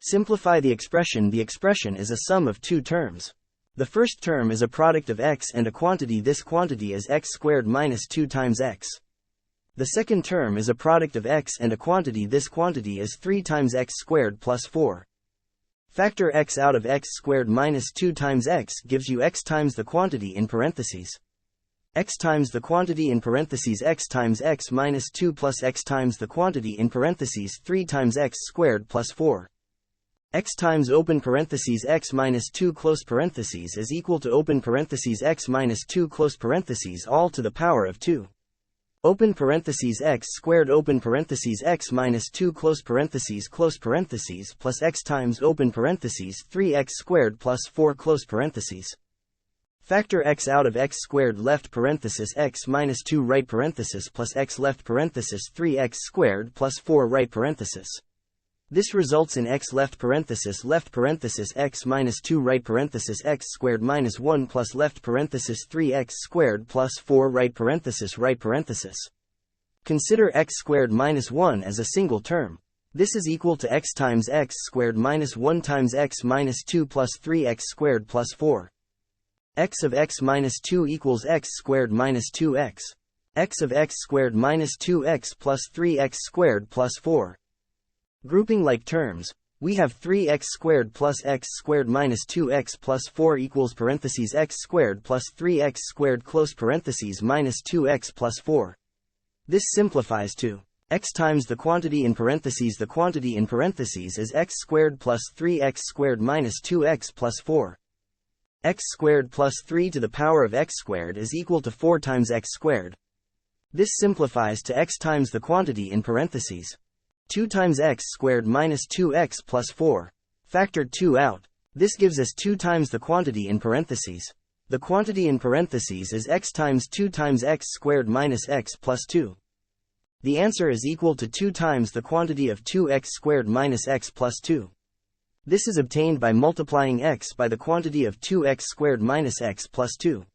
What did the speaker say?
Simplify the expression. The expression is a sum of two terms. The first term is a product of x and a quantity. This quantity is x squared minus 2 times x. The second term is a product of x and a quantity. This quantity is 3 times x squared plus 4. Factor x out of x squared minus 2 times x gives you x times the quantity in parentheses. X times the quantity in parentheses x times x minus 2 plus x times the quantity in parentheses 3 times x squared plus 4. X times open parentheses x minus 2 close parentheses is equal to open parentheses x minus 2 close parentheses all to the power of 2. Open parentheses x squared open parentheses x minus 2 close parentheses plus x times open parentheses 3x squared plus 4 close parentheses. Factor x out of x squared left parenthesis x minus 2 right parenthesis plus x left parenthesis 3x squared plus 4 right parenthesis. This results in x left parenthesis x minus 2 right parenthesis x squared minus 1 plus left parenthesis 3x squared plus 4 right parenthesis. Consider x squared minus 1 as a single term. This is equal to x times x squared minus 1 times x minus 2 plus 3x squared plus 4. X of x minus 2 equals x squared minus 2x. X of x squared minus 2x plus 3x squared plus 4. Grouping like terms, we have 3x squared plus x squared minus 2x plus 4 equals parentheses x squared plus 3x squared close parentheses minus 2x plus 4. This simplifies to x times the quantity in parentheses. The quantity in parentheses is x squared plus 3x squared minus 2x plus 4. X squared plus 3 to the power of x squared is equal to 4 times x squared. This simplifies to x times the quantity in parentheses. 2 times x squared minus 2x plus 4. Factor 2 out. This gives us 2 times the quantity in parentheses. The quantity in parentheses is x times 2 times x squared minus x plus 2. The answer is equal to 2 times the quantity of 2x squared minus x plus 2. This is obtained by multiplying x by the quantity of 2x squared minus x plus 2.